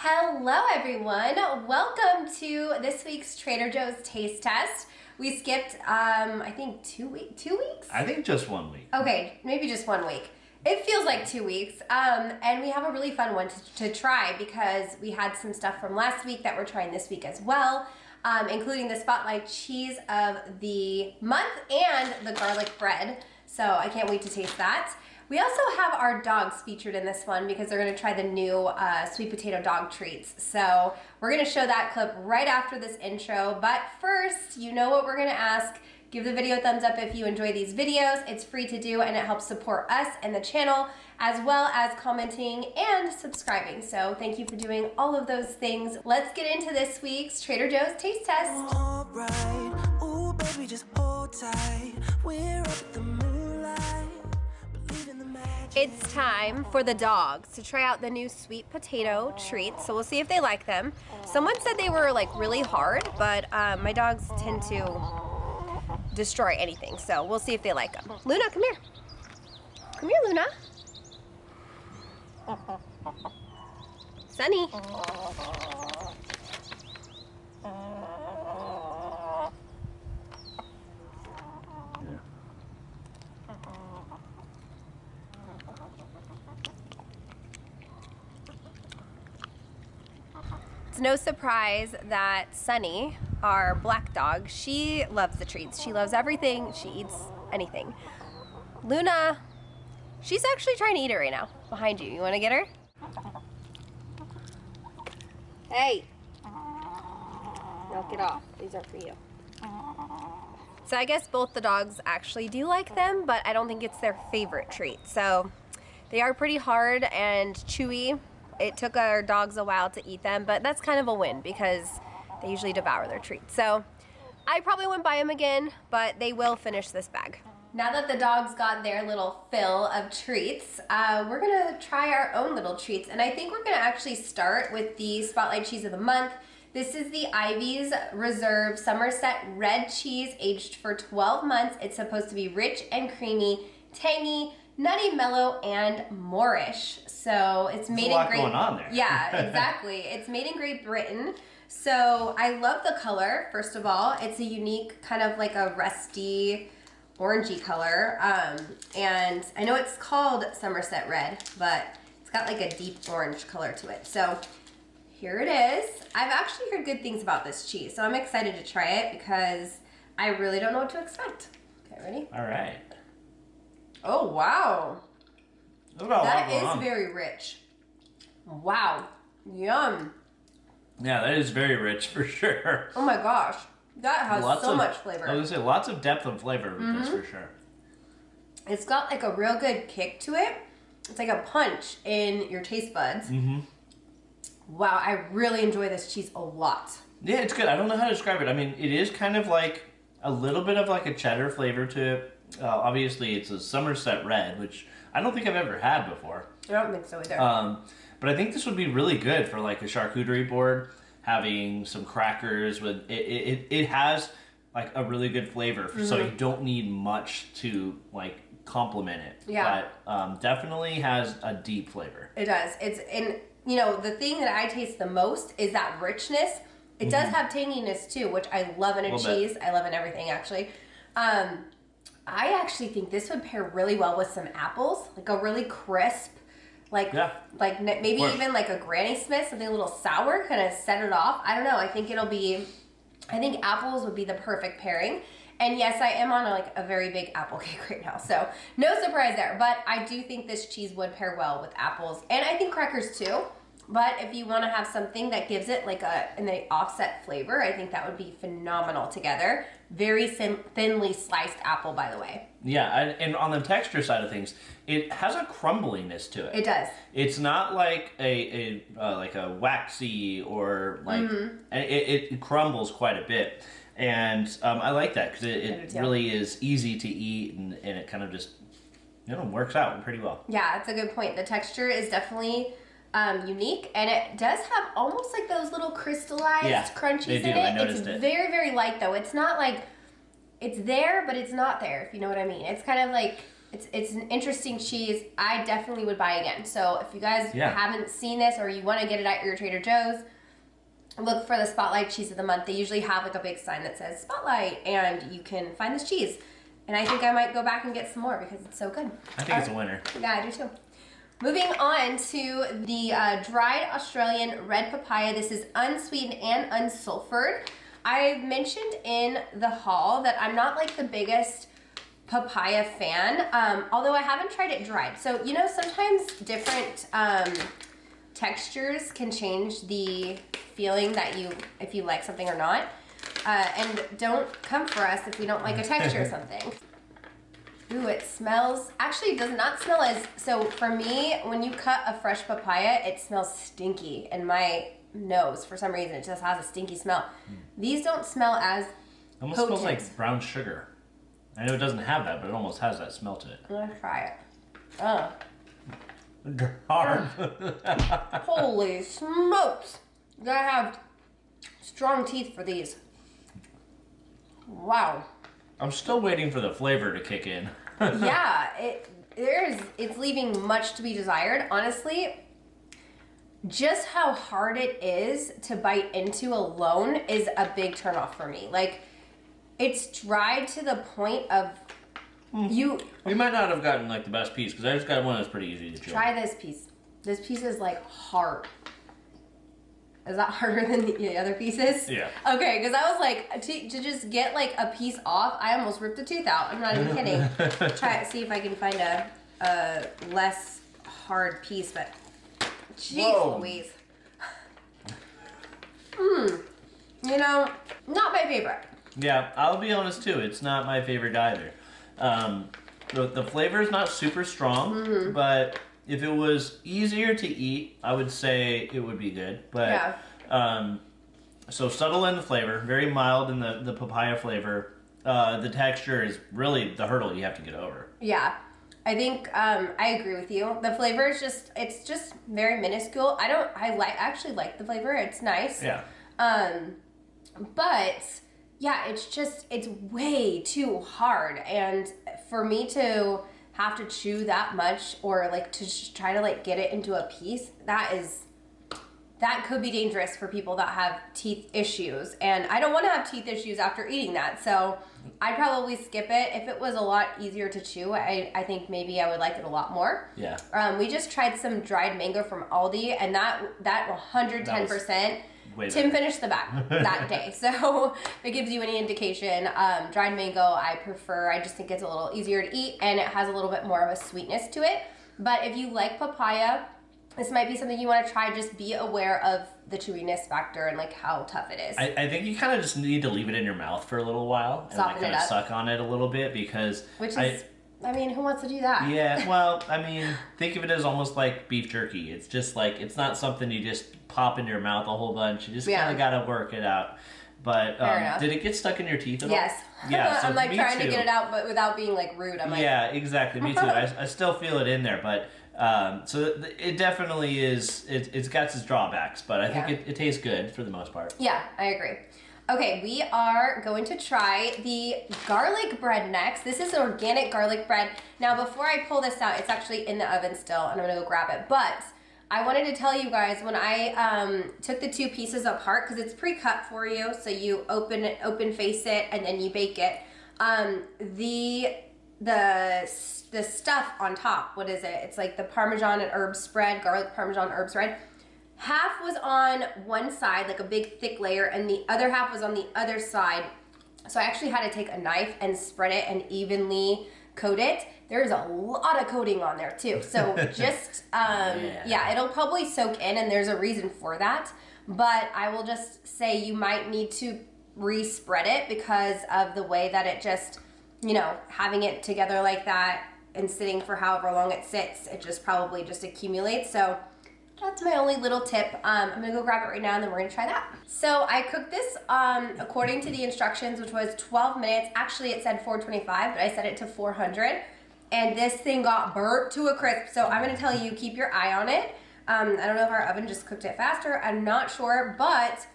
Hello everyone, welcome to this week's Trader Joe's taste test. We skipped, I think 2 weeks? I think just 1 week. Okay, maybe just 1 week. It feels like 2 weeks, and we have a really fun one to try because we had some stuff from last week that we're trying this week as well, including the Spotlight Cheese of the month and the garlic bread. So I can't wait to taste that. We also have our dogs featured in this one because they're gonna try the new sweet potato dog treats. So we're gonna show that clip right after this intro. But first, you know what we're gonna ask. Give the video a thumbs up if you enjoy these videos. It's free to do and it helps support us and the channel, as well as commenting and subscribing. So thank you for doing all of those things. Let's get into this week's Trader Joe's taste test. All right. Ooh, baby, just hold tight. We're up at the moonlight. It's time for the dogs to try out the new sweet potato treats, so we'll see if they like them. Someone said they were like really hard, but my dogs tend to destroy anything, so we'll see if they like them. Luna, come here. Come here, Luna. Sunny. It's no surprise that Sunny, our black dog, she loves the treats. She loves everything. She eats anything. Luna, she's actually trying to eat it right now, behind you. You want to get her? Hey. Knock it off. These are for you. So I guess both the dogs actually do like them, but I don't think it's their favorite treat. So they are pretty hard and chewy. It took our dogs a while to eat them, but that's kind of a win because they usually devour their treats. So I probably wouldn't buy them again, but they will finish this bag. Now that the dogs got their little fill of treats, we're gonna try our own little treats. And I think we're gonna actually start with the Spotlight Cheese of the month. This is the Ivy's Reserve Somerset Red Cheese, aged for 12 months. It's supposed to be rich and creamy, tangy, nutty, mellow, and Moorish. So it's made in Great. Going on there. Yeah, exactly. It's made in Great Britain. So I love the color. First of all, it's a unique kind of like a rusty, orangey color. And I know it's called Somerset Red, but it's got like a deep orange color to it. So here it is. I've actually heard good things about this cheese, so I'm excited to try it because I really don't know what to expect. Okay, ready? All right. Oh, wow. That is very rich. Wow. Yum. Yeah, that is very rich for sure. Oh my gosh. That has so much flavor. I was gonna say, lots of depth and flavor with this for sure. It's got like a real good kick to it. It's like a punch in your taste buds. Wow, I really enjoy this cheese a lot. Yeah, it's good. I don't know how to describe it. I mean, it is kind of like a little bit of like a cheddar flavor to it. Obviously, it's a Somerset Red, which I don't think I've ever had before. I don't think so either. But I think this would be really good for like a charcuterie board, having some crackers with it. It has like a really good flavor, so you don't need much to like complement it. Yeah. But definitely has a deep flavor. It does. It's and you know the thing that I taste the most is that richness. It does have tanginess too, which I love in a cheese. I love in everything actually. I actually think this would pair really well with some apples, like a really crisp, like maybe even like a Granny Smith, something a little sour, kind of set it off. I don't know. I think apples would be the perfect pairing. And yes, I am on a very big apple cake right now, so no surprise there. But I do think this cheese would pair well with apples, and I think crackers too. But if you want to have something that gives it like an offset flavor, I think that would be phenomenal together. Very thinly sliced apple, by the way. Yeah, and on the texture side of things, it has a crumbliness to it. It does. It's not like a waxy or like it crumbles quite a bit, and I like that because it really is easy to eat and it kind of just works out pretty well. Yeah, that's a good point. The texture is definitely unique, and it does have almost like those little crystallized crunchies in it. I noticed it's very, very light though. It's not like, it's there, but it's not there, if you know what I mean. It's kind of like, It's an interesting cheese. I definitely would buy again. So if you guys haven't seen this or you want to get it at your Trader Joe's, look for the Spotlight Cheese of the Month. They usually have like a big sign that says Spotlight, and you can find this cheese. And I think I might go back and get some more because it's so good. I think it's a winner. Yeah, I do too. Moving on to the dried Australian red papaya. This is unsweetened and unsulfured. I mentioned in the haul that I'm not like the biggest papaya fan, although I haven't tried it dried. So, you know, sometimes different textures can change the feeling that if you like something or not. And don't come for us if we don't like a texture or something. Ooh, it smells, actually it does not smell as, so for me, when you cut a fresh papaya, it smells stinky in my nose. For some reason, it just has a stinky smell. These don't smell as almost potent. Smells like brown sugar. I know it doesn't have that, but it almost has that smell to it. I'm gonna try it. Hard. Holy smokes! You gotta have strong teeth for these. Wow. I'm still waiting for the flavor to kick in. Yeah, it's leaving much to be desired. Honestly, just how hard it is to bite into alone is a big turnoff for me. Like, it's dried to the point of you. We might not have gotten like the best piece because I just got one that's pretty easy to chew. Try this piece. This piece is like hard. Is that harder than the other pieces? Yeah. Okay, because I was like, to just get like a piece off, I almost ripped a tooth out. I'm not even kidding. Try it, see if I can find a less hard piece, but jeez Louise. You know, not my favorite. Yeah, I'll be honest too. It's not my favorite either. The flavor is not super strong, but if it was easier to eat, I would say it would be good. But so subtle in the flavor, very mild in the papaya flavor. The texture is really the hurdle you have to get over. Yeah, I think I agree with you. The flavor is it's just very minuscule. I actually like the flavor. It's nice. Yeah. But yeah, it's way too hard, and for me to have to chew that much or like to just try to like get it into a piece, that could be dangerous for people that have teeth issues, and I don't want to have teeth issues after eating that, so I'd probably skip it. If it was a lot easier to chew, I think maybe I would like it a lot more. Yeah. We just tried some dried mango from Aldi, and that 110%. Tim finished the bag that day, so if it gives you any indication, dried mango I prefer. I just think it's a little easier to eat, and it has a little bit more of a sweetness to it. But if you like papaya, this might be something you want to try. Just be aware of the chewiness factor and like how tough it is. I think you kind of just need to leave it in your mouth for a little while and like kind of suck on it a little bit because I mean, who wants to do that? Yeah, well, I mean, think of it as almost like beef jerky. It's just like, it's not something you just pop in your mouth a whole bunch. You just kind of got to work it out. But did it get stuck in your teeth at all? Yes. Yeah, so I'm like trying to get it out, but without being like rude. I'm like, yeah, exactly. Me too. I still feel it in there, but so it definitely is. It's got its drawbacks, but I think it tastes good for the most part. Yeah, I agree. Okay, we are going to try the garlic bread next. This is organic garlic bread. Now, before I pull this out, it's actually in the oven still, and I'm gonna go grab it. But I wanted to tell you guys, when I took the two pieces apart, because it's pre-cut for you, so you open face it, and then you bake it. The stuff on top, what is it? It's like the Parmesan and herb spread, garlic Parmesan herb spread. Half was on one side, like a big thick layer, and the other half was on the other side. So I actually had to take a knife and spread it and evenly coat it. There's a lot of coating on there too. So just, yeah, it'll probably soak in, and there's a reason for that. But I will just say you might need to re-spread it because of the way that it just, you know, having it together like that and sitting for however long it sits, it just probably just accumulates. So that's my only little tip. I'm gonna go grab it right now, and then we're gonna try that. So I cooked this according to the instructions, which was 12 minutes. Actually, it said 425, but I set it to 400. And this thing got burnt to a crisp. So I'm gonna tell you, keep your eye on it. I don't know if our oven just cooked it faster. I'm not sure, but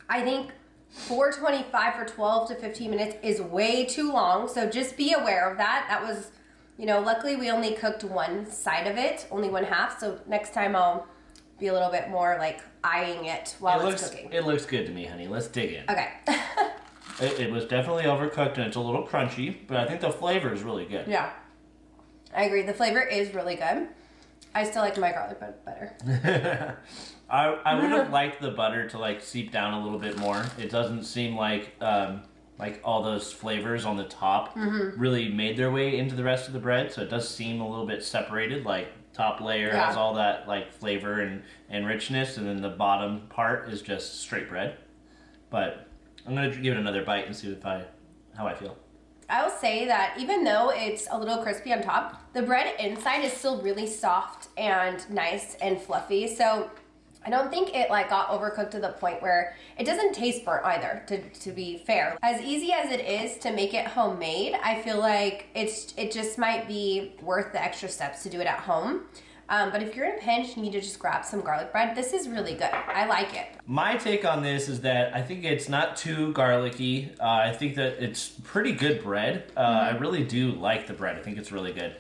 I think 425 for 12 to 15 minutes is way too long. So just be aware of that. That was, You know, luckily we only cooked one side of it, only one half. So next time I'll be a little bit more like eyeing it while it's cooking. It looks good to me, honey. Let's dig in. Okay. It was definitely overcooked and it's a little crunchy, but I think the flavor is really good. Yeah. I agree. The flavor is really good. I still like my garlic bread better. I would have liked the butter to like seep down a little bit more. It doesn't seem like all those flavors on the top really made their way into the rest of the bread, so it does seem a little bit separated. Like top layer has all that like flavor and richness, and then the bottom part is just straight bread. But I'm gonna give it another bite and see how I feel. I will say that even though it's a little crispy on top, the bread inside is still really soft and nice and fluffy. So I don't think it like got overcooked to the point where it doesn't taste burnt either, to be fair. As easy as it is to make it homemade, I feel like it just might be worth the extra steps to do it at home. But if you're in a pinch and you need to just grab some garlic bread, this is really good. I like it. My take on this is that I think it's not too garlicky. I think that it's pretty good bread. I really do like the bread. I think it's really good.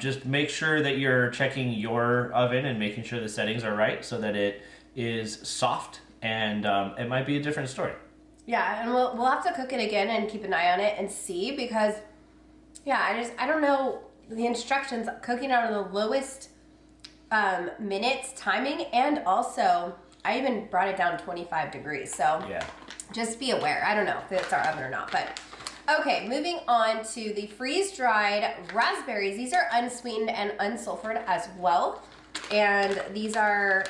Just make sure that you're checking your oven and making sure the settings are right so that it is soft, and it might be a different story. Yeah, and we'll have to cook it again and keep an eye on it and see, because I don't know the instructions. Cooking out of the lowest minutes timing, and also I even brought it down 25 degrees, so yeah, just be aware. I don't know if it's our oven or not, but okay, moving on to the freeze-dried raspberries. These are unsweetened and unsulfured as well, and these are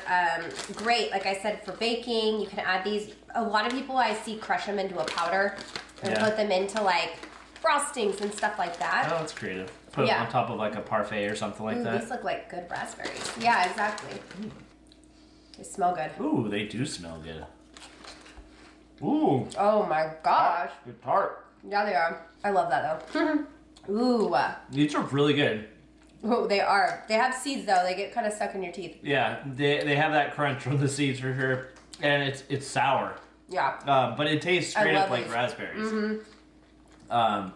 great, like I said, for baking. You can add these. A lot of people I see crush them into a powder and put them into like frostings and stuff like that. Oh, that's creative. Put them on top of like a parfait or something like that. These look like good raspberries. Yeah, exactly. They smell good. Ooh, they do smell good. Ooh. Oh my gosh. They're tart. Yeah, they are. I love that though. Ooh. These are really good. Oh, they are. They have seeds though. They get kind of stuck in your teeth. Yeah, they have that crunch from the seeds for sure, and it's sour. Yeah. But it tastes straight up like raspberries.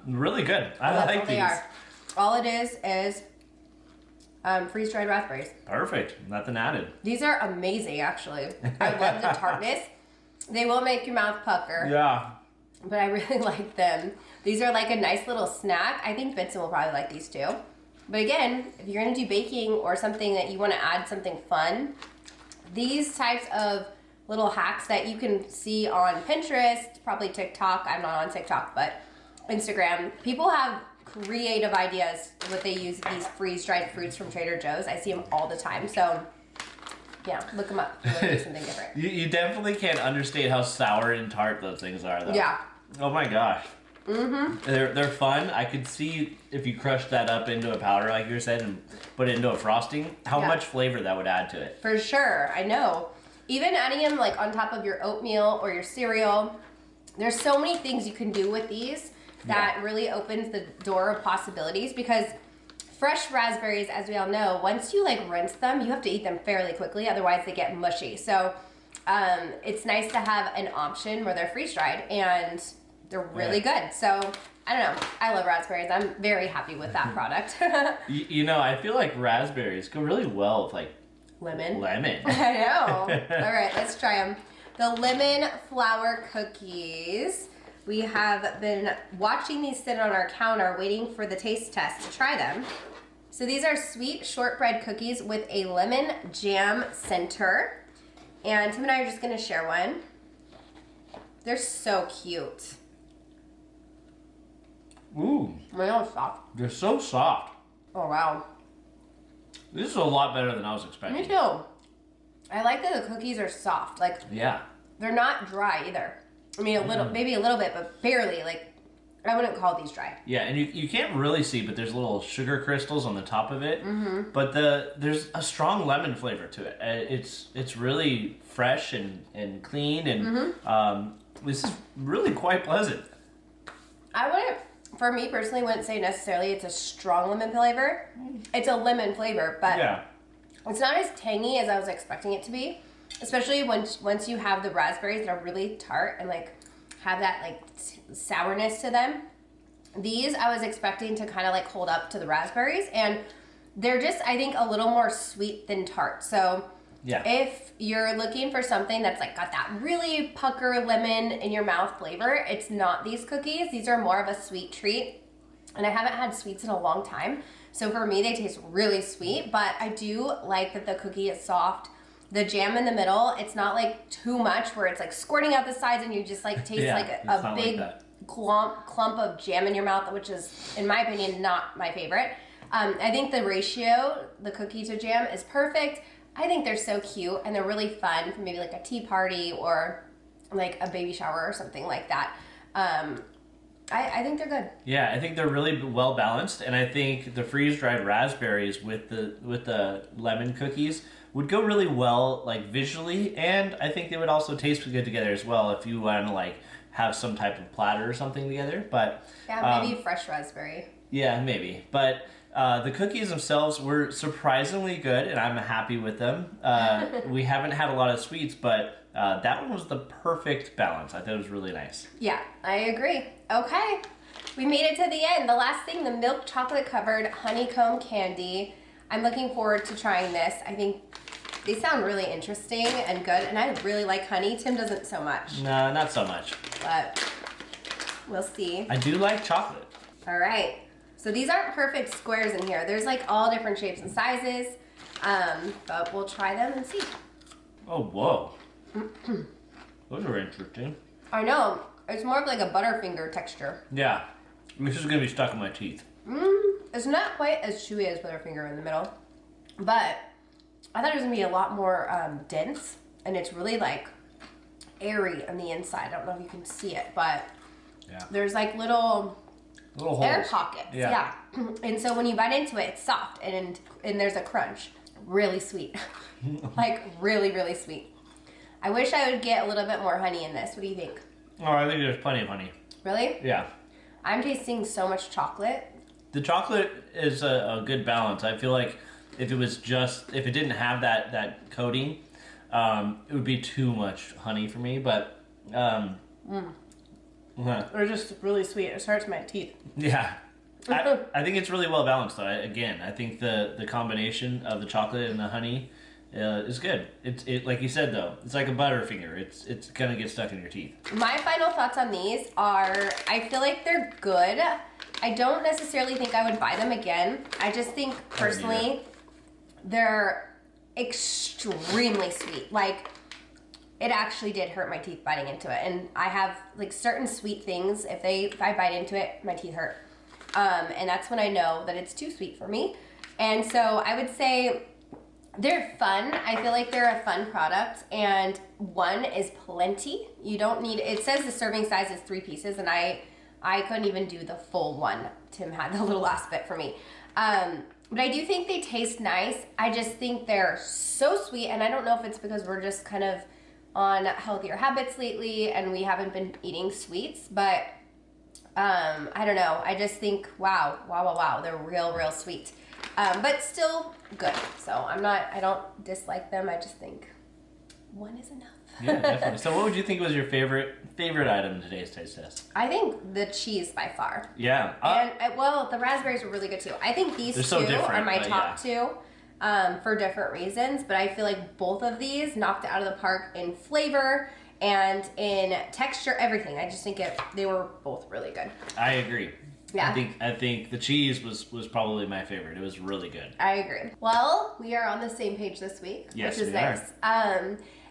Really good. I like these. They are. All it is freeze-dried raspberries. Perfect. Nothing added. These are amazing, actually. I love the tartness. They will make your mouth pucker. Yeah. But I really like them. These are like a nice little snack. I think Vincent will probably like these too. But again, if you're going to do baking or something that you want to add something fun, these types of little hacks that you can see on Pinterest, probably TikTok. I'm not on TikTok, but Instagram. People have creative ideas what they use these freeze-dried fruits from Trader Joe's. I see them all the time. So yeah, look them up. We'll do something different. You definitely can't understate how sour and tart those things are, though. Yeah. Oh my gosh. They're fun. I could see if you crushed that up into a powder, like you said, and put it into a frosting, how much flavor that would add to it. For sure, I know. Even adding them like on top of your oatmeal or your cereal. There's so many things you can do with these that really opens the door of possibilities, because fresh raspberries, as we all know, once you like rinse them, you have to eat them fairly quickly, otherwise they get mushy. So it's nice to have an option where they're freeze-dried and they're really good. So I don't know. I love raspberries. I'm very happy with that product. You know, I feel like raspberries go really well with like lemon. I know. All right, let's try them. The lemon flour cookies. We have been watching these sit on our counter waiting for the taste test to try them. So these are sweet shortbread cookies with a lemon jam center. And Tim and I are just gonna share one. They're so cute. Ooh. They're so soft. They're so soft. Oh wow. This is a lot better than I was expecting. Me too. I like that the cookies are soft. Like, they're not dry either. I mean, a little, maybe a little bit, but barely. Like, I wouldn't call these dry. Yeah, and you can't really see, but there's little sugar crystals on the top of it. But there's a strong lemon flavor to it. It's really fresh and clean, and this is really quite pleasant. I wouldn't, for me personally, wouldn't say necessarily it's a strong lemon flavor. It's a lemon flavor, but it's not as tangy as I was expecting it to be. Especially once you have the raspberries that are really tart and like have that like sourness to them. These I was expecting to kind of like hold up to the raspberries, and they're just, I think, a little more sweet than tart. So yeah. If you're looking for something that's like got that really pucker lemon in your mouth flavor, it's not these cookies. These are more of a sweet treat. And I haven't had sweets in a long time. So for me, they taste really sweet, but I do like that the cookie is soft. The jam in the middle, it's not like too much where it's like squirting out the sides and you just like taste like a big clump of jam in your mouth, which is, in my opinion, not my favorite. I think the ratio, the cookie to jam, is perfect. I think they're so cute and they're really fun for maybe like a tea party or like a baby shower or something like that. I think they're good. Yeah, I think they're really well balanced, and I think the freeze-dried raspberries with the lemon cookies would go really well, like visually, and I think they would also taste good together as well if you want to like have some type of platter or something together. But yeah, maybe fresh raspberry. Yeah, maybe. But the cookies themselves were surprisingly good, and I'm happy with them. We haven't had a lot of sweets, but that one was the perfect balance. I thought it was really nice. Yeah, I agree. Okay, we made it to the end. The last thing, the milk chocolate covered honeycomb candy. I'm looking forward to trying this. I think they sound really interesting and good, and I really like honey. Tim doesn't so much. No, not so much. But we'll see. I do like chocolate. All right. So these aren't perfect squares in here. There's like all different shapes and sizes, but we'll try them and see. Oh, whoa. Those are interesting. I know. It's more of like a Butterfinger texture. Yeah. This is going to be stuck in my teeth. It's not quite as chewy as Butterfinger in the middle, but I thought it was going to be a lot more dense, and it's really like airy on the inside. I don't know if you can see it, but there's like little air pockets. Yeah. And so when you bite into it, it's soft, and there's a crunch. Really sweet. Like really, really sweet. I wish I would get a little bit more honey in this. What do you think? Oh, I think there's plenty of honey. Really? Yeah. I'm tasting so much chocolate. The chocolate is a good balance. I feel like if it didn't have that coating, it would be too much honey for me, but They're just really sweet. It hurts my teeth. Yeah. I think it's really well balanced though. I think the combination of the chocolate and the honey is good. It like you said though, it's like a Butterfinger. It's gonna get stuck in your teeth. My final thoughts on these are, I feel like they're good. I don't necessarily think I would buy them again. I just think personally they're extremely sweet. Like, it actually did hurt my teeth biting into it. And I have like certain sweet things, if I bite into it, my teeth hurt. And that's when I know that it's too sweet for me. And so I would say they're fun. I feel like they're a fun product, and one is plenty. You don't need, it says the serving size is 3 pieces, and I couldn't even do the full one. Tim had the little last bit for me. But I do think they taste nice. I just think they're so sweet, and I don't know if it's because we're just kind of on healthier habits lately and we haven't been eating sweets, but I don't know. I just think, wow, they're real sweet. But still good. So I don't dislike them. I just think one is enough. Yeah, definitely. So what would you think was your favorite item in today's taste test? I think the cheese by far. Yeah. And well, the raspberries were really good too. I think these two are my top two for different reasons, but I feel like both of these knocked it out of the park in flavor and in texture, everything. I just think they were both really good. I agree. Yeah. I think the cheese was probably my favorite. It was really good. I agree. Well, we are on the same page this week, yes, which is nice.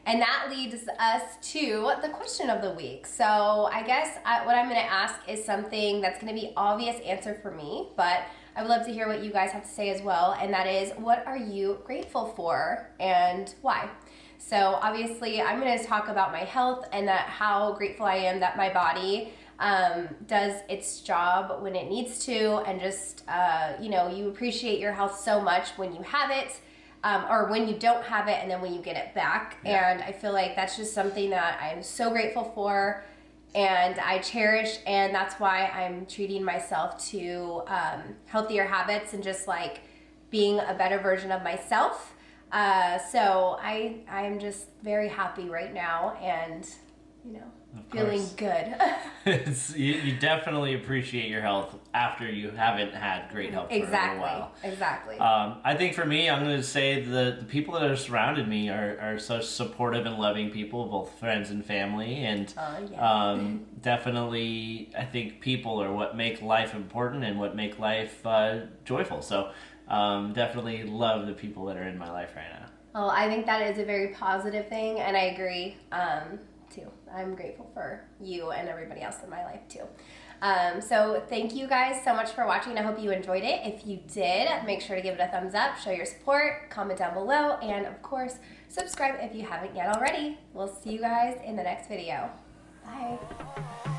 And that leads us to the question of the week. So I guess what I'm going to ask is something that's going to be obvious answer for me, but I would love to hear what you guys have to say as well. And that is, what are you grateful for and why? So obviously I'm going to talk about my health and that how grateful I am that my body does its job when it needs to, and just, you appreciate your health so much when you have it. Or when you don't have it, and then when you get it back. Yeah. And I feel like that's just something that I'm so grateful for and I cherish, and that's why I'm treating myself to healthier habits and just like being a better version of myself. So I'm just very happy right now, and you know, Of feeling course. good. You definitely appreciate your health after you haven't had great health for a little while. Exactly. I think for me, I'm going to say the people that are surrounded me are such supportive and loving people, both friends and family, and definitely I think people are what make life important and what make life joyful. So definitely love the people that are in my life right now. Well, I think that is a very positive thing, and I agree too. I'm grateful for you and everybody else in my life too. So thank you guys so much for watching. I hope you enjoyed it. If you did, make sure to give it a thumbs up, show your support, comment down below, and of course, subscribe if you haven't yet already. We'll see you guys in the next video. Bye.